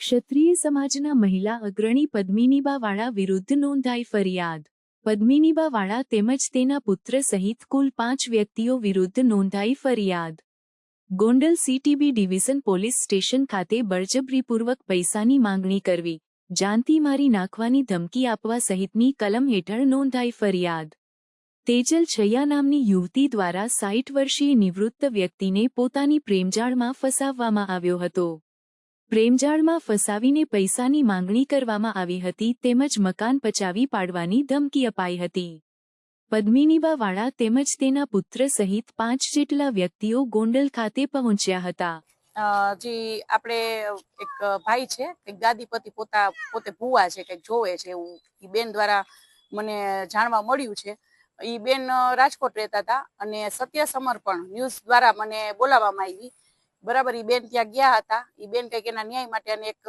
ક્ષત્રિય સમાજના મહિલા અગ્રણી પદ્મિનીબા વાળા વિરુદ્ધ નોંધાઈ ફરિયાદ। પદ્મિનીબા વાળા તેમજ તેના પુત્ર સહિત કુલ 5 વ્યક્તિઓ વિરુદ્ધ નોંધાઈ ફરિયાદ। ગોંડલ સીટીબી ડિવિઝન પોલીસ સ્ટેશન ખાતે બળજબરીપૂર્વક પૈસાની માંગણી કરવી, જાનથી મારી નાખવાની ધમકી આપવા સહિતની કલમ હેઠળ નોંધાઈ ફરિયાદ। તેજલ છૈયા નામની યુવતી દ્વારા 60 વર્ષીય નિવૃત્ત વ્યક્તિને પોતાની પ્રેમજાળમાં ફસાવવામાં આવ્યો હતો। પ્રેમજાળમાં ફસાવીને પૈસાની માંગણી કરવામાં આવી હતી તેમજ મકાન પચાવી પાડવાની ધમકી અપાઈ હતી। પદ્મિનીબા વાળા તેમજ તેના પુત્ર સહિત 5 જેટલા વ્યક્તિઓ ગોંડલ ખાતે પહોંચ્યા હતા। જી આપણે એક ભાઈ છે કે ગાદીપતિ પોતે ભુવા છે કે જોવે છે એવું ઈ બેન દ્વારા મને જાણવા મળ્યું છે। ઈ બેન રાજકોટ રહેતા હતા અને સત્ય સમર્પણ ન્યૂઝ દ્વારા મને બોલાવવામાં આવી। બરાબર, ઈ બેન ત્યાં ગયા હતા। ઈ બેન કઈક એના ન્યાય માટે અને એક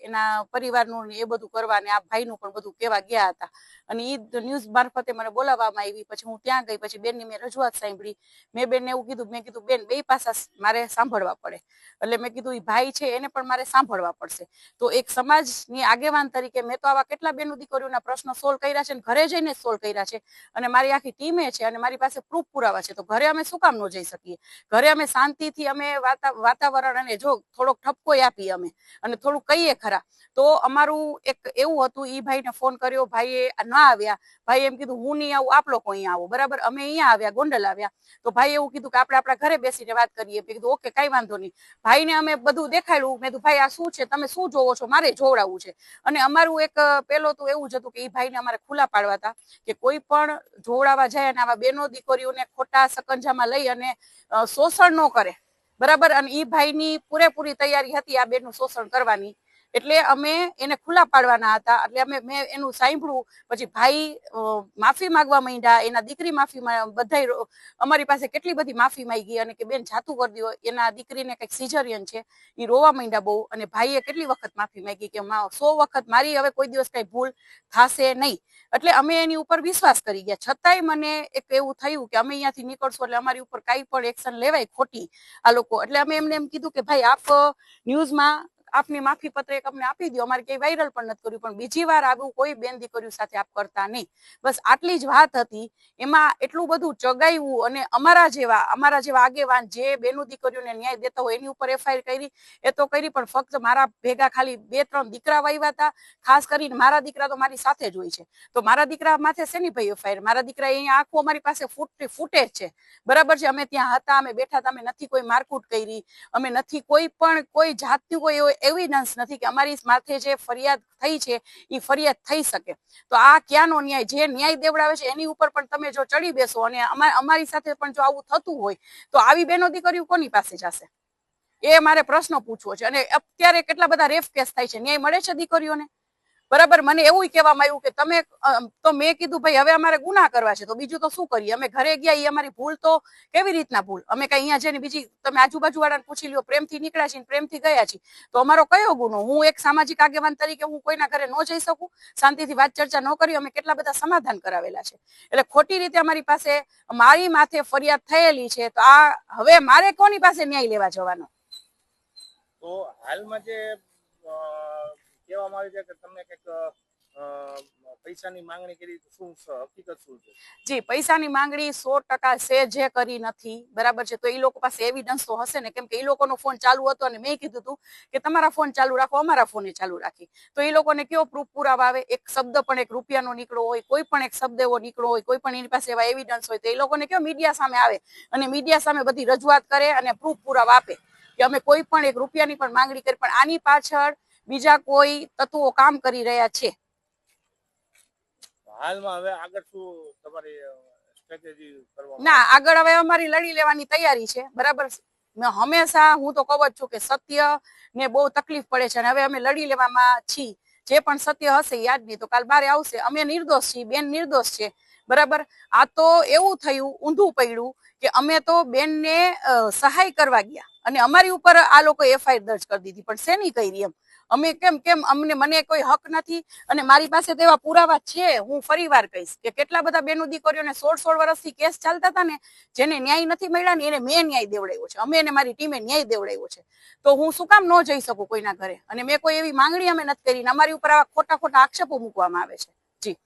એના પરિવારનું એ બધું કરવા અને આ ભાઈનું પણ બધું કહેવા ગયા હતા અને ઈ ન્યૂઝ મારફતે મને બોલાવવામાં આવી। પછી હું ત્યાં ગઈ, પછી બેનની મેં રજૂઆત સાંભળી। મેં બેનને એવું કીધું, મેં કીધું બેન બે પાસા મારે સાંભળવા પડે, એટલે મેં કીધું ઈ ભાઈ છે એને પણ મારે સાંભળવા પડશે। તો એક સમાજની આગેવાન તરીકે મેં તો આવા કેટલા બેનો દીકરીઓના પ્રશ્નો સોલ્વ કર્યા છે, ઘરે જઈને સોલ્વ કર્યા છે અને મારી આખી ટીમે છે અને મારી પાસે પ્રૂફ પુરાવા છે। તો ઘરે અમે શું કામ ન જઈ શકીએ? ઘરે અમે શાંતિથી અમે વાતાવરણ અને જો થોડોક ઠપકો આપી અમે અને થોડું કહીએ ખરા। તો અમારું એક એવું હતું, ઈ ભાઈને ફોન કર્યો, ભાઈએ ના આવ્યા। ભાઈ એમ કીધું હું નહીં આવું, આપ લોકો અહીંયા આવો। બરાબર, અમે અહીંયા આવ્યા, ગોંડલ આવ્યા, તો ભાઈ એવું કીધું કે આપણે આપણા ઘરે બેસીને વાત કરીએ। મેં કીધું ઓકે, કઈ વાંધો નહીં। ભાઈને અમે બધું દેખાડ્યું। મેં કીધું ભાઈ આ શું છે, તમે શું જોવો છો, મારે જોવડાવવું છે। અને અમારું એક પેલો તો એવું જ હતું કે ઈ ભાઈને અમારે ખુલ્લા પાડવા હતા કે કોઈ પણ જોવડાવવા જાય અને આવા બેનો દીકરીઓને ખોટા સકંજામાં લઈ અને શોષણ ન કરે। બરાબર, અને ઈ ભાઈની પૂરેપૂરી તૈયારી હતી આ બેનનું શોષણ કરવાની, એટલે અમે એને ખુલ્લા પાડવાના હતા। એટલે મેં એનું સાંભળ્યું। પછી ભાઈ માફી માંગવા માંડ્યા, એના દીકરી માફી બધા અમારી પાસે કેટલી બધી માફી માંગી અને કે બેન જાતું કરી દો, એના દીકરીને કંઈક સિઝરિયન છે, એ રોવા માંડ્યા બહુ। અને ભાઈએ કેટલી વખત માફી માંગી કે 100 વખત મારી હવે કોઈ દિવસ કઈ ભૂલ થશે નહીં। એટલે અમે એની ઉપર વિશ્વાસ કરી ગયા, છતાંય મને એક એવું થયું કે અમે અહીંયાથી નીકળશું એટલે અમારી ઉપર કઈ પણ એક્શન લેવાય ખોટી આ લોકો। એટલે અમે એમને એમ કીધું કે ભાઈ આપ ન્યૂઝમાં આપની માફી પત્ર એક અમને આપી દો, અમારે કઈ વાયરલ પણ નથી કર્યું, પણ બીજી વાર આવું કોઈ બેન દીકરીઓ સાથે આપ કરતા નહીં। બસ આટલી જ વાત હતી। એમાં એટલું બધું ચગાવ્યું અને અમારા જેવા આગેવાન જે બેનો દીકરીઓને ન્યાય દેતા હોય એની ઉપર એફઆઈઆર કરી, એ તો કરી, પણ ફક્ત મારા ભેગા ખાલી 2-3 દીકરા વાવ્યા હતા। ખાસ કરીને મારા દીકરા તો મારી સાથે જ હોય છે, તો મારા દીકરા માથે શેની ભાઈ એફઆઈઆર? મારા દીકરા અહીંયા આખું અમારી પાસે ફૂટેજ છે, બરાબર છે। અમે ત્યાં હતા, અમે બેઠા હતા, અમે નથી કોઈ મારકૂટ કરી, અમે નથી કોઈ જાતની કોઈ એવિડન્સ નથી કે અમારી માથે જે ફરિયાદ થઈ છે એ ફરિયાદ થઈ શકે। તો આ ક્યાંનો ન્યાય? જે ન્યાય દેવડાવે છે એની ઉપર પણ તમે જો ચડી બેસો અને અમારી સાથે પણ જો આવું થતું હોય તો આવી બેનો દીકરીઓ કોની પાસે જશે? એ મારે પ્રશ્ન પૂછવો છે। અને અત્યારે કેટલા બધા રેપ કેસ થાય છે, ન્યાય મળે છે દીકરીઓને? બરાબર, મને એવું કહેવામાં આવ્યું કે તમે તો મેં કીધું ભાઈ હવે અમારે ગુના કરવા છે તો બીજું તો શું કરીએ? અમે ઘરે ગયા, એ અમારી ભૂલ તો કેવી રીતના ભૂલ? અમે કઈ અહીંયા જઈને બીજી તમે આજુબાજુ વાળાને પૂછી લ્યો, પ્રેમથી નીકળ્યા છીએ, પ્રેમથી ગયા છીએ, તો અમારો કયો ગુનો? હું એક સામાજિક આગેવાન તરીકે હું કોઈના ઘરે ન જઈ શકું? શાંતિથી વાત ચર્ચા ન કરી? અમે કેટલા બધા સમાધાન કરાવેલા છે। એટલે ખોટી રીતે અમારી પાસે મારી માથે ફરિયાદ થયેલી છે, તો આ હવે મારે કોની પાસે ન્યાય લેવા જવાનો? તો હાલમાં જે કહેવામાં આવે છે કે તમે કંઈક પૈસાની માંગણી કરી, શું હકીકત શું છે? જી, પૈસાની માંગણી 100% છે જે કરી નથી, બરાબર છે। તો એ લોકો પાસે એવિડન્સ તો હશે ને, કેમ કે એ લોકોનો ફોન ચાલુ હતો અને મેં કીધું હતું કે તમારા ફોન ચાલુ રાખો, અમારા ફોને ચાલુ રાખી। તો એ લોકોને કયો પ્રૂફ પુરાવા આવે? એક શબ્દ પણ એક રૂપિયાનો નીકળો હોય, કોઈ પણ એક શબ્દ એવો નીકળો હોય, કોઈ પણ એની પાસે એવા એવિડન્સ હોય, તો એ લોકોને કયો મીડિયા સામે આવે અને મીડિયા સામે બધી રજૂઆત કરે અને પ્રૂફ પુરાવા આપે કે અમે કોઈ પણ એક રૂપિયાની પણ માંગણી કરી। પણ આની પાછળ બીજા કોઈ તત્વો કામ કરી રહ્યા છે। હાલમાં હવે આગળ શું તમારી સ્ટ્રેટેજી કરવામાં? ના, આગળ હવે અમારી લડી લેવાની તૈયારી છે, બરાબર। હંમેશા હું તો કહું જ છું કે સત્ય ને બહુ તકલીફ પડે છે અને હવે અમે લડી લેવામાં છીએ। જે પણ સત્ય હશે યાદ નહીં તો કાલ બારે આવશે। અમે નિર્દોષ છીએ, બેન નિર્દોષ છે, બરાબર। આ તો એવું થયું, ઊંધું પડ્યું કે અમે તો બેનને સહાય કરવા ગયા અને અમારી ઉપર આ લોકો એફઆઈઆર દર્જ કરી દીધી, પણ શેની કરી? એમ અમે કેમ મને કોઈ હક નથી? અને મારી પાસે તો એવા પુરાવા છે. હું ફરીવાર કહીશ કે કેટલા બધા બેનો દીકરીઓને 16 વર્ષથી કેસ ચાલતા હતા ને, જેને ન્યાય નથી મળ્યા ને એને મેં ન્યાય દેવડાવ્યો છે. અમે અને મારી ટીમે ન્યાય દેવડાવ્યો છે. તો હું શું કામ ન જઈ શકું કોઈના ઘરે? અને મેં કોઈ એવી માંગણી અમે નથી કરી. અમારી ઉપર આવા ખોટા આક્ષેપો મૂકવામાં આવે છે.